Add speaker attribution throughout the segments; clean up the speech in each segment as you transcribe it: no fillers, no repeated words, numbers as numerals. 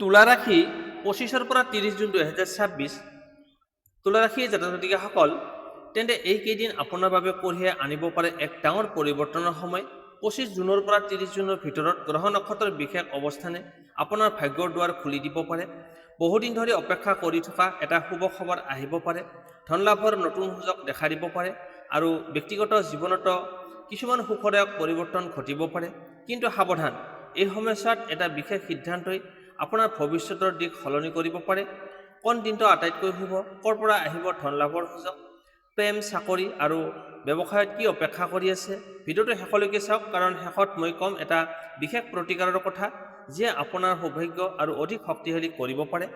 Speaker 1: তুলা ৰাশি 25ৰ পৰা 30 জুন 2026 তুলা ৰাশি জাতক-জাতিকাসকল তেন্তে এইকেইদিন আপোনাৰ বাবে কঢ়িয়াই আনিব পাৰে এক ডাঙৰ পৰিৱৰ্তনৰ সময়। 25 জুনৰ পৰা 30 জুনৰ ভিতৰত গ্ৰহ নক্ষত্ৰৰ বিশেষ অৱস্থানে আপোনাৰ ভাগ্যৰ দুৱাৰ খুলি দিব পাৰে। বহুদিন ধৰি অপেক্ষা কৰি থকা এটা শুভ খবৰ আহিব পাৰে। ধন লাভৰ নতুন সুযোগ দেখা দিব পাৰে আৰু ব্যক্তিগত জীৱনতো কিছুমান সুখদায়ক পৰিৱৰ্তন ঘটিব পাৰে। কিন্তু সাৱধান, এই সময়ছোৱাত এটা বিশেষ সিদ্ধান্তই আপোনাৰ ভৱিষ্যতৰ দিশ সলনি কৰিব পাৰে। কোন দিনটো আটাইতকৈ শুভ, ক'ৰ পৰা আহিব ধন লাভৰ সুযোগ, প্ৰেম, চাকৰি আৰু ব্যৱসায়ত কি অপেক্ষা কৰি আছে। ভিডিঅ'টো শেষলৈকে চাওক, কাৰণ শেষত মই ক'ম এটা বিশেষ প্ৰতিকাৰৰ কথা যিয়ে আপোনাৰ সৌভাগ্য আৰু অধিক শক্তিশালী কৰিব পাৰে।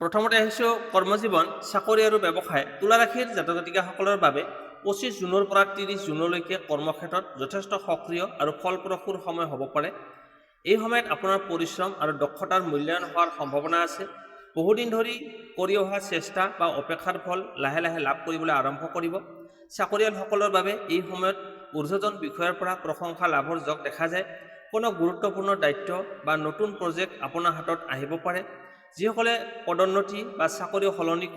Speaker 1: প্ৰথমতে আহিছোঁ কৰ্মজীৱন, চাকৰি আৰু ব্যৱসায়। তুলা ৰাশিৰ জাতক-জাতিকাসকলৰ বাবে 25 জুনৰ পৰা 30 জুনলৈকে কৰ্মক্ষেত্ৰত যথেষ্ট সক্ৰিয় আৰু ফলপ্ৰসূৰ সময় হ'ব পাৰে। এই সময়ত আপোনাৰ পৰিশ্ৰম আৰু দক্ষতাৰ মূল্যায়ন হোৱাৰ সম্ভাৱনা আছে। বহুদিন ধৰি কৰি অহা চেষ্টা বা অপেক্ষাৰ ফল লাহে লাহে লাভ কৰিবলৈ আৰম্ভ কৰিব। চাকৰিয়ালসকলৰ বাবে এই সময়ত ঊৰ্ধ্বতন বিষয়াৰ পৰা প্ৰশংসা লাভৰ যোগ দেখা যায়। কোনো গুৰুত্বপূৰ্ণ দায়িত্ব বা নতুন প্ৰজেক্ট আপোনাৰ হাতত আহিব পাৰে। যিসকলে পদোন্নতি বা চাকৰি সলনি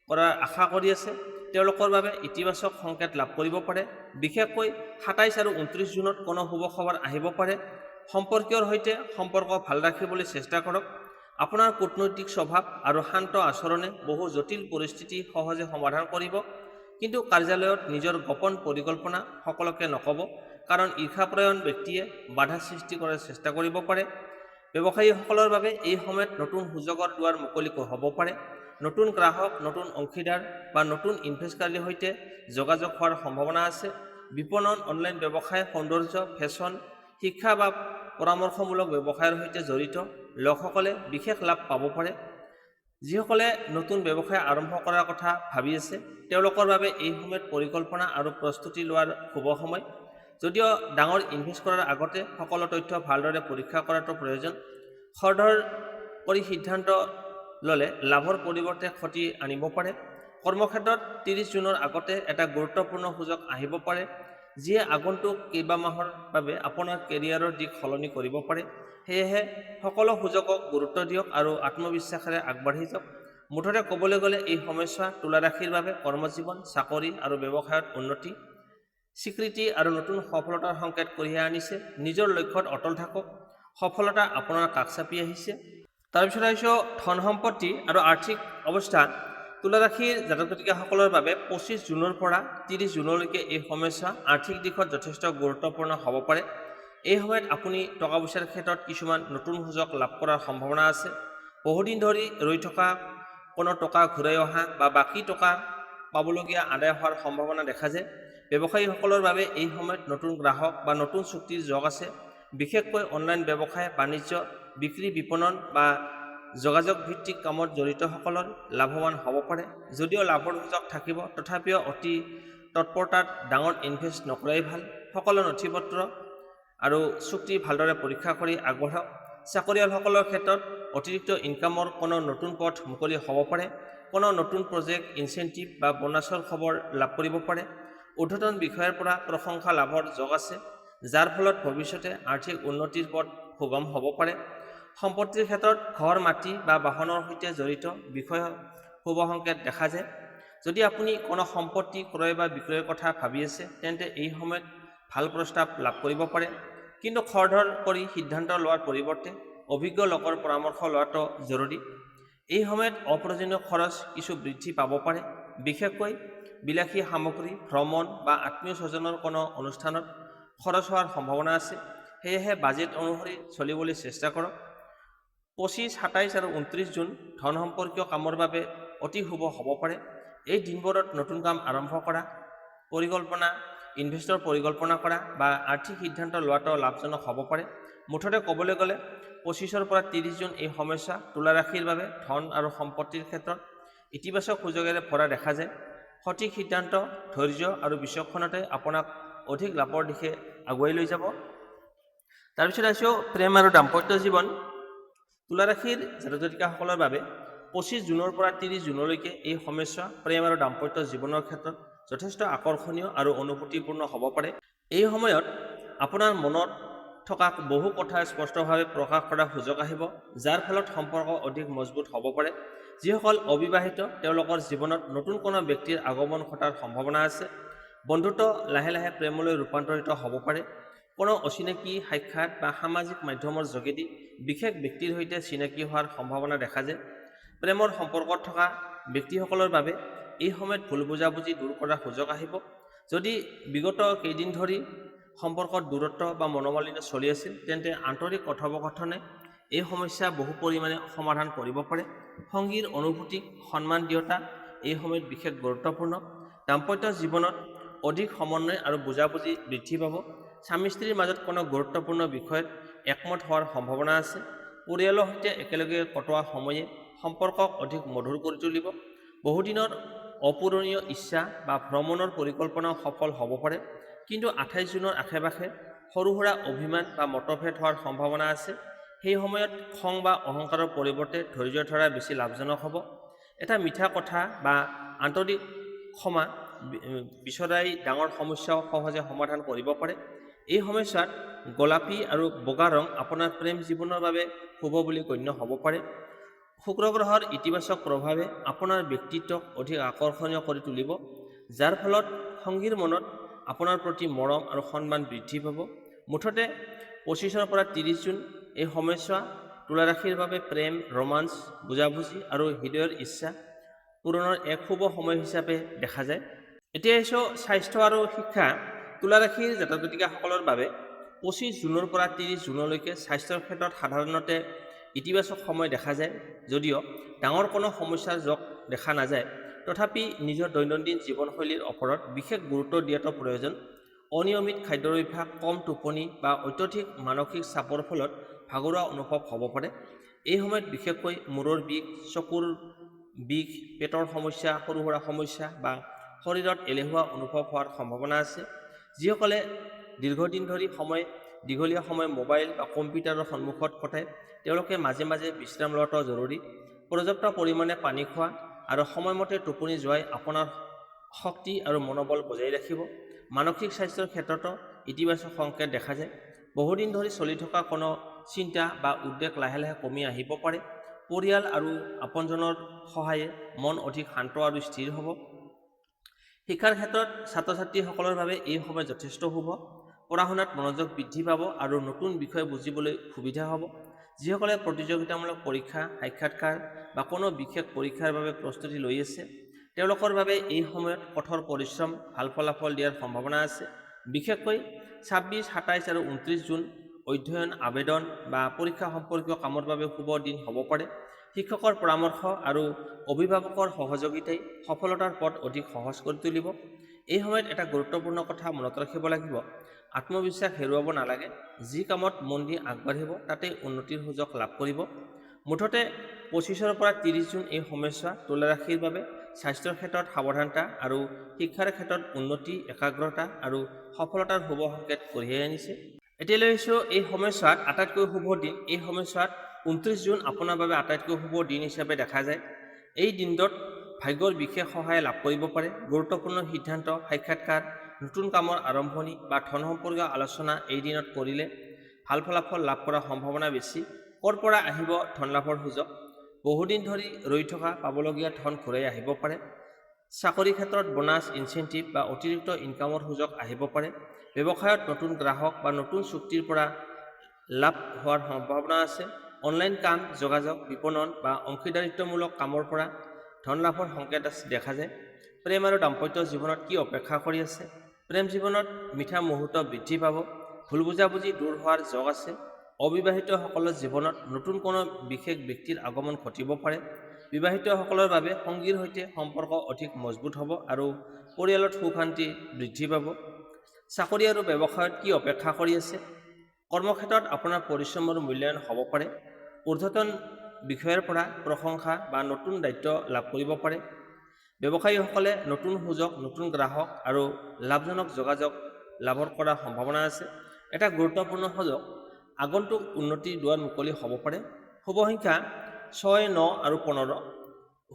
Speaker 1: কৰাৰ আশা কৰি আছে তেওঁলোকৰ বাবে ইতিবাচক সংকেত লাভ কৰিব পাৰে। বিশেষকৈ 27 আৰু 29 জুনত কোনো শুভ খবৰ আহিব পাৰে। সম্পৰ্কীয়ৰ সৈতে সম্পৰ্ক ভাল ৰাখিবলৈ চেষ্টা কৰক। আপোনাৰ কূটনৈতিক স্বভাৱ আৰু শান্ত আচৰণে বহু জটিল পৰিস্থিতি সহজে সমাধান কৰিব। কিন্তু কাৰ্যালয়ত নিজৰ গোপন পৰিকল্পনা সকলোকে নক'ব, কাৰণ ঈৰ্ষাপৰায়ণ ব্যক্তিয়ে বাধা সৃষ্টি কৰাৰ চেষ্টা কৰিব পাৰে। ব্যৱসায়ীসকলৰ বাবে এই সময়ত নতুন সুযোগৰ দুৱাৰ মুকলি হ'ব পাৰে। নতুন গ্ৰাহক, নতুন অংশীদাৰ বা নতুন ইনভেষ্টকাৰীৰ সৈতে যোগাযোগ হোৱাৰ সম্ভাৱনা আছে। বিপণন, অনলাইন ব্যৱসায়, সৌন্দৰ্য, ফেশ্বন, শিক্ষা বা পৰামৰ্শমূলক ব্যৱসায়ৰ সৈতে জড়িত লোকসকলে বিশেষ লাভ পাব পাৰে। যিসকলে নতুন ব্যৱসায় আৰম্ভ কৰাৰ কথা ভাবি আছে তেওঁলোকৰ বাবে এই সময়ত পৰিকল্পনা আৰু প্ৰস্তুতি লোৱাৰ শুভ সময়। যদিও ডাঙৰ ইনভেষ্ট কৰাৰ আগতে সকলো তথ্য ভালদৰে পৰীক্ষা কৰাটো প্ৰয়োজন। খৰধৰ কৰি সিদ্ধান্ত ল'লে লাভৰ পৰিৱৰ্তে ক্ষতি আনিব পাৰে। কৰ্মক্ষেত্ৰত 30 জুনৰ আগতে এটা গুৰুত্বপূৰ্ণ সুযোগ আহিব পাৰে যিয়ে আগন্তুক কেইবামাহৰ বাবে আপোনাৰ কেৰিয়াৰৰ দিশ সলনি কৰিব পাৰে। সেয়েহে সকলো সুযোগক গুৰুত্ব দিয়ক আৰু আত্মবিশ্বাসেৰে আগবাঢ়ি যাওক। মুঠতে ক'বলৈ গ'লে এই সময়ছোৱা তুলা ৰাশিৰ বাবে কৰ্মজীৱন, চাকৰি আৰু ব্যৱসায়ত উন্নতি, স্বীকৃতি আৰু নতুন সফলতাৰ সংকেত কঢ়িয়াই আনিছে। নিজৰ লক্ষ্যত অটল থাকক, সফলতা আপোনাৰ কাষ চাপি আহিছে। তাৰপিছত আহিছোঁ ধন সম্পত্তি আৰু আৰ্থিক অৱস্থা। তুলা ৰাশিৰ জাতক-জাতিকাসকলৰ বাবে 25 জুনৰ পৰা 30 জুনলৈকে এই সময়ছোৱা আৰ্থিক দিশত যথেষ্ট গুৰুত্বপূৰ্ণ হ'ব পাৰে। এই সময়ত আপুনি টকা পইচাৰ ক্ষেত্ৰত কিছুমান নতুন সুযোগ লাভ কৰাৰ সম্ভাৱনা আছে। বহুদিন ধৰি ৰৈ থকা কোনো টকা ঘূৰাই অহা বা বাকী টকা পাবলগীয়া আদায় হোৱাৰ সম্ভাৱনা দেখা যায়। ব্যৱসায়ীসকলৰ বাবে এই সময়ত নতুন গ্ৰাহক বা নতুন চুক্তিৰ যোগ আছে। বিশেষকৈ অনলাইন ব্যৱসায়, বাণিজ্য, বিক্ৰী, বিপণন বা যোগাযোগ ভিত্তিক কামত জড়িতসকলৰ লাভৱান হ'ব পাৰে। যদিও লাভৰ সুযোগ থাকিব, তথাপিও অতি তৎপৰতাত ডাঙৰ ইনভেষ্ট নকৰাই ভাল। সকলো নথিপত্ৰ আৰু চুক্তি ভালদৰে পৰীক্ষা কৰি আগবাঢ়ক। চাকৰিয়ালসকলৰ ক্ষেত্ৰত অতিৰিক্ত ইনকামৰ কোনো নতুন পথ মুকলি হ'ব পাৰে। কোনো নতুন প্ৰজেক্ট, ইনচেণ্টিভ বা বোনাছৰ খবৰ লাভ কৰিব পাৰে। ঊৰ্ধ্বতন বিষয়াৰ পৰা প্ৰশংসা লাভৰ যোগ আছে, যাৰ ফলত ভৱিষ্যতে আৰ্থিক উন্নতিৰ পথ সুগম হ'ব পাৰে। সম্পত্তিৰ ক্ষেত্ৰত ঘৰ, মাটি বা বাহনৰ সৈতে জড়িত বিষয় শুভ সংকেত দেখা যায়। যদি আপুনি কোনো সম্পত্তি ক্ৰয় বা বিক্ৰয়ৰ কথা ভাবি আছে তেন্তে এই সময়ত ভাল প্ৰস্তাৱ লাভ কৰিব পাৰে। কিন্তু খৰধৰ কৰি সিদ্ধান্ত লোৱাৰ পৰিৱৰ্তে অভিজ্ঞ লোকৰ পৰামৰ্শ লোৱাটো জৰুৰী। এই সময়ত অপ্ৰয়োজনীয় খৰচ কিছু বৃদ্ধি পাব পাৰে। বিশেষকৈ বিলাসী সামগ্ৰী, ভ্ৰমণ বা আত্মীয় স্বজনৰ কোনো অনুষ্ঠানত খৰচ হোৱাৰ সম্ভাৱনা আছে। সেয়েহে বাজেট অনুসৰি চলিবলৈ চেষ্টা কৰক। 25, 27 আৰু 29 জুন ধন সম্পৰ্কীয় কামৰ বাবে অতি শুভ হ'ব পাৰে। এই দিনবোৰত নতুন কাম আৰম্ভ কৰা, ইনভেষ্টৰ পৰিকল্পনা কৰা বা আৰ্থিক সিদ্ধান্ত লোৱাটো লাভজনক হ'ব পাৰে। মুঠতে ক'বলৈ গ'লে 25 পৰা 30 জুন এই সময়ছোৱা তুলা ৰাশিৰ বাবে ধন আৰু সম্পত্তিৰ ক্ষেত্ৰত ইতিবাচক সুযোগেৰে ভৰা দেখা যায়। সঠিক সিদ্ধান্ত, ধৈৰ্য আৰু বিচক্ষণতাই আপোনাক অধিক লাভৰ দিশে আগুৱাই লৈ যাব। তাৰপিছত আহিছোঁ প্ৰেম আৰু দাম্পত্য জীৱন। তুলা ৰাশিৰ জাতক-জাতিকাসকলৰ বাবে 25 জুনৰ পৰা 30 জুনলৈকে এই সময়ছোৱা প্ৰেম আৰু দাম্পত্য জীৱনৰ ক্ষেত্ৰত যথেষ্ট আকৰ্ষণীয় আৰু অনুভূতিপূৰ্ণ হ'ব পাৰে। এই সময়ত আপোনাৰ মনত থকা বহু কথা স্পষ্টভাৱে প্ৰকাশ কৰাৰ সুযোগ আহিব, যাৰ ফলত সম্পৰ্ক অধিক মজবুত হ'ব পাৰে। যিসকল অবিবাহিত তেওঁলোকৰ জীৱনত নতুন কোনো ব্যক্তিৰ আগমন ঘটাৰ সম্ভাৱনা আছে। বন্ধুত্ব লাহে লাহে প্ৰেমলৈ ৰূপান্তৰিত হ'ব পাৰে। কোনো অচিনাকি সাক্ষাৎ বা সামাজিক মাধ্যমৰ যোগেদি বিশেষ ব্যক্তিৰ সৈতে চিনাকি হোৱাৰ সম্ভাৱনা দেখা যায়। প্ৰেমৰ সম্পৰ্কত থকা ব্যক্তিসকলৰ বাবে এই সময়ত ভুল বুজাবুজি দূৰ কৰাৰ সুযোগ আহিব। যদি বিগত কেইদিন ধৰি সম্পৰ্কত দূৰত্ব বা মনোমালিন্য চলি আছিল, তেন্তে আন্তৰিক কথোপকথনে এই সমস্যা বহু পৰিমাণে সমাধান কৰিব পাৰে। সংগীৰ অনুভূতিক সন্মান দিয়তা এই সময়ত বিশেষ গুৰুত্বপূৰ্ণ। দাম্পত্য জীৱনত অধিক সমন্বয় আৰু বুজাবুজি বৃদ্ধি পাব। স্বামী স্ত্ৰীৰ মাজত কোনো গুৰুত্বপূৰ্ণ বিষয়ত একমত হোৱাৰ সম্ভাৱনা আছে। পৰিয়ালৰ সৈতে একেলগে কটোৱা সময়ে সম্পৰ্কক অধিক মধুৰ কৰি তুলিব। বহুদিনৰ অপূৰণীয় ইচ্ছা বা ভ্ৰমণৰ পৰিকল্পনাও সফল হ'ব পাৰে। কিন্তু 28 জুনৰ আশে-পাশে সৰু সুৰা অভিমান বা মতভেদ হোৱাৰ সম্ভাৱনা আছে। সেই সময়ত খং বা অহংকাৰৰ পৰিৱৰ্তে ধৈৰ্য ধৰা বেছি লাভজনক হ'ব। এটা মিঠা কথা বা আন্তৰিক ক্ষমা বিচৰাই ডাঙৰ সমস্যাও সহজে সমাধান কৰিব পাৰে। এই সময়ছোৱাত গোলাপী আৰু বগা ৰং আপোনাৰ প্ৰেম জীৱনৰ বাবে শুভ বুলি গণ্য হ'ব পাৰে। শুক্ৰ গ্ৰহৰ ইতিবাচক প্ৰভাৱে আপোনাৰ ব্যক্তিত্বক অধিক আকৰ্ষণীয় কৰি তুলিব, যাৰ ফলত সংগীৰ মনত আপোনাৰ প্ৰতি মৰম আৰু সন্মান বৃদ্ধি পাব। মুঠতে 25 পৰা 30 জুন এই সময়ছোৱা তুলা ৰাশিৰ বাবে প্ৰেম, ৰোমাঞ্চ, বুজাবুজি আৰু হৃদয়ৰ ইচ্ছা পূৰণৰ এক শুভ সময় হিচাপে দেখা যায়। এতিয়া আহিছোঁ স্বাস্থ্য আৰু শিক্ষা। তুলা ৰাশিৰ জাতক জাতিকাসকলৰ বাবে 25 জুনৰ পৰা 30 জুনলৈকে স্বাস্থ্যৰ ক্ষেত্ৰত সাধাৰণতে ইতিবাচক সময় দেখা যায়। যদিও ডাঙৰ কোনো সমস্যাৰ যোগ দেখা নাযায়, তথাপি নিজৰ দৈনন্দিন জীৱনশৈলীৰ ওপৰত বিশেষ গুৰুত্ব দিয়াটো প্ৰয়োজন। অনিয়মিত খাদ্যৰ অভ্যাস, কম টোপনি বা অত্যধিক মানসিক চাপৰ ফলত ভাগৰুৱা অনুভৱ হ'ব পাৰে। এই সময়ত বিশেষকৈ মূৰৰ বিষ, চকুৰ বিষ, পেটৰ সমস্যা, সৰু সুৰা সমস্যা বা শৰীৰত এলেহুৱা অনুভৱ হোৱাৰ সম্ভাৱনা আছে। যিসকলে দীৰ্ঘদিন ধৰি দীঘলীয়া সময় মোবাইল বা কম্পিউটাৰৰ সন্মুখত কটায়, তেওঁলোকে মাজে মাজে বিশ্ৰাম লোৱাটো জৰুৰী। পৰ্যাপ্ত পৰিমাণে পানী খোৱা আৰু সময়মতে টোপনি যোৱাই আপোনাৰ শক্তি আৰু মনোবল বজাই ৰাখিব। মানসিক স্বাস্থ্যৰ ক্ষেত্ৰতো ইতিবাচক সংকেত দেখা যায়। বহুদিন ধৰি চলি থকা কোনো চিন্তা বা উদ্বেগ লাহে লাহে কমি আহিব পাৰে। পৰিয়াল আৰু আপোনজনৰ সহায়ে মন অধিক শান্ত আৰু স্থিৰ হ'ব। শিক্ষাৰ ক্ষেত্ৰত ছাত্ৰ ছাত্ৰীসকলৰ বাবে এই সময় যথেষ্ট শুভ। পঢ়া শুনাত মনোযোগ বৃদ্ধি পাব আৰু নতুন বিষয় বুজিবলৈ সুবিধা হ'ব। যিসকলে প্ৰতিযোগিতামূলক পৰীক্ষা, সাক্ষাৎকাৰ বা কোনো বিশেষ পৰীক্ষাৰ বাবে প্ৰস্তুতি লৈ আছে, তেওঁলোকৰ বাবে এই সময়ত কঠোৰ পৰিশ্ৰম ভাল ফলাফল দিয়াৰ সম্ভাৱনা আছে। বিশেষকৈ 26, 27 আৰু 29 জুন অধ্যয়ন, আবেদন বা পৰীক্ষা সম্পৰ্কীয় কামৰ বাবে শুভ দিন হ'ব পাৰে। শিক্ষকৰ পৰামৰ্শ আৰু অভিভাৱকৰ সহযোগিতাই সফলতাৰ পথ অধিক সহজ কৰি তুলিব। এই সময়ত এটা গুৰুত্বপূৰ্ণ কথা মনত ৰাখিব লাগিব, আত্মবিশ্বাস হেৰুৱাব নালাগে। যি কামত মন দি আগবাঢ়িব তাতে উন্নতিৰ সুযোগ লাভ কৰিব। মুঠতে 25 পৰা 30 জুন এই সময়ছোৱা তুলা ৰাশিৰ বাবে স্বাস্থ্যৰ ক্ষেত্ৰত সাৱধানতা আৰু শিক্ষাৰ ক্ষেত্ৰত উন্নতি, একাগ্ৰতা আৰু সফলতাৰ শুভ সংকেত কঢ়িয়াই আনিছে। এতিয়া লৈ আহিছোঁ এই সময়ছোৱাত আটাইতকৈ শুভ দিন। এই সময়ছোৱাত 29 জুন আপোনাৰ বাবে আটাইতকৈ শুভ দিন হিচাপে দেখা যায়। এই দিনটোত ভাগ্যৰ বিশেষ সহায় লাভ কৰিব পাৰে। গুৰুত্বপূৰ্ণ সিদ্ধান্ত, সাক্ষাৎকাৰ, নতুন কামৰ আৰম্ভণি বা ধন সম্পৰ্কীয় আলোচনা এই দিনত কৰিলে ভাল ফলাফল লাভ কৰাৰ সম্ভাৱনা বেছি। ক'ৰ পৰা আহিব ধন লাভৰ সুযোগ? বহুদিন ধৰি ৰৈ থকা পাবলগীয়া ধন ঘূৰাই আহিব পাৰে। চাকৰি ক্ষেত্ৰত বোনাছ, ইনচেণ্টিভ বা অতিৰিক্ত ইনকামৰ সুযোগ আহিব পাৰে। ব্যৱসায়ত নতুন গ্ৰাহক বা নতুন চুক্তিৰ পৰা লাভ হোৱাৰ সম্ভাৱনা আছে। অনলাইন কাম, যোগাযোগ, বিপণন বা অংশীদাৰিত্বমূলক কামৰ পৰা ধন লাভৰ সংকেত দেখা যায়। প্ৰেম আৰু দাম্পত্য জীৱনত কি অপেক্ষা কৰি আছে? প্ৰেম জীৱনত মিঠা মুহূৰ্ত বৃদ্ধি পাব। ভুল বুজাবুজি দূৰ হোৱাৰ যোগ আছে। অবিবাহিতসকলৰ জীৱনত নতুন কোনো বিশেষ ব্যক্তিৰ আগমন ঘটিব পাৰে। বিবাহিতসকলৰ বাবে সংগীৰ সৈতে সম্পৰ্ক অধিক মজবুত হ'ব আৰু পৰিয়ালত সুখ শান্তি বৃদ্ধি পাব। চাকৰি আৰু ব্যৱসায়ত কি অপেক্ষা কৰি আছে? কৰ্মক্ষেত্ৰত আপোনাৰ পৰিশ্ৰমৰ মূল্যায়ন হ'ব পাৰে। ঊৰ্ধ্বতন বিষয়ৰ পৰা প্ৰশংসা বা নতুন দায়িত্ব লাভ কৰিব পাৰে। ব্যৱসায়ীসকলে নতুন সুযোগ, নতুন গ্ৰাহক আৰু লাভজনক যোগাযোগ লাভ কৰাৰ সম্ভাৱনা আছে। এটা গুৰুত্বপূৰ্ণ সুযোগ, আগন্তুক উন্নতিৰ দুৱাৰ মুকলি হ'ব পাৰে। শুভ সংখ্যা 6, 9 আৰু 15।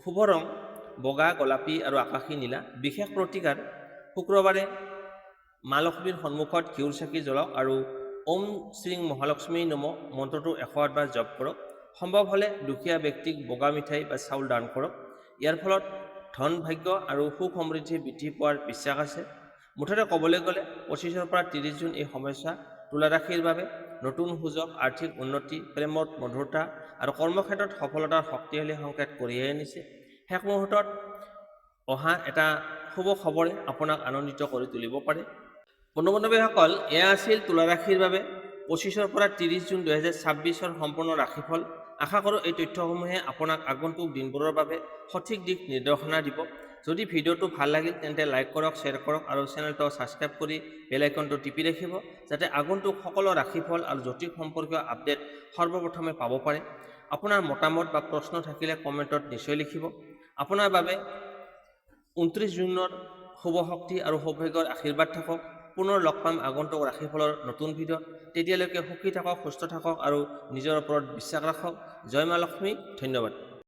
Speaker 1: শুভ ৰং বগা, গোলাপী আৰু আকাশী নীলা। বিশেষ প্ৰতিকাৰ, শুক্ৰবাৰে মা লক্ষ্মীৰ সন্মুখত ঘিউৰ চাকি জ্বলাওক আৰু ওম শ্ৰী মহালক্ষ্মী নম মন্ত্ৰটো 108 বাৰ জপ কৰক। সম্ভৱ হ'লে দুখীয়া ব্যক্তিক বগা মিঠাই বা চাউল দান কৰক। ইয়াৰ ফলত ধন ভাগ্য আৰু সুখ সমৃদ্ধি বৃদ্ধি পোৱাৰ বিশ্বাস আছে। মুঠতে ক'বলৈ গ'লে 25 পৰা 30 জুন এই সময়ছোৱা তুলা ৰাশিৰ বাবে নতুন সুযোগ, আৰ্থিক উন্নতি, প্ৰেমত মধুৰতা আৰু কৰ্মক্ষেত্ৰত সফলতাৰ শক্তিশালী সংকেত কঢ়িয়াই আনিছে। শেষ মুহূৰ্তত অহা এটা শুভ খবৰে আপোনাক আনন্দিত কৰি তুলিব পাৰে। বন্ধু-বান্ধৱীসকল, এয়া আছিল তুলা ৰাশিৰ বাবে 25 পৰা 30 জুন 2026 সম্পূৰ্ণ ৰাশিফল। আশা কৰোঁ এই তথ্যসমূহে আপোনাক আগন্তুক দিনবোৰৰ বাবে সঠিক দিশ নিৰ্দেশনা দিব। যদি ভিডিঅ'টো ভাল লাগিল তেন্তে লাইক কৰক, শ্বেয়াৰ কৰক আৰু চেনেলটো ছাবস্ক্ৰাইব কৰি বেল আইকনটো টিপি ৰাখিব, যাতে আগন্তুক সকলো ৰাশিফল আৰু জ্যোতিষ সম্পৰ্কীয় আপডেট সৰ্বপ্ৰথমে পাব পাৰে। আপোনাৰ মতামত বা প্ৰশ্ন থাকিলে কমেণ্টত নিশ্চয় লিখিব। আপোনাৰ বাবে 29 জুনৰ শুভ শক্তি আৰু সৌভাগ্যৰ আশীৰ্বাদ থাকক। পুনৰ লগ পাম আগন্তুক ৰাশিফলৰ নতুন ভিডিঅ'ত। তেতিয়ালৈকে সুখী থাকক, সুস্থ থাকক আৰু নিজৰ ওপৰত বিশ্বাস ৰাখক। জয় মা লক্ষ্মী। ধন্যবাদ।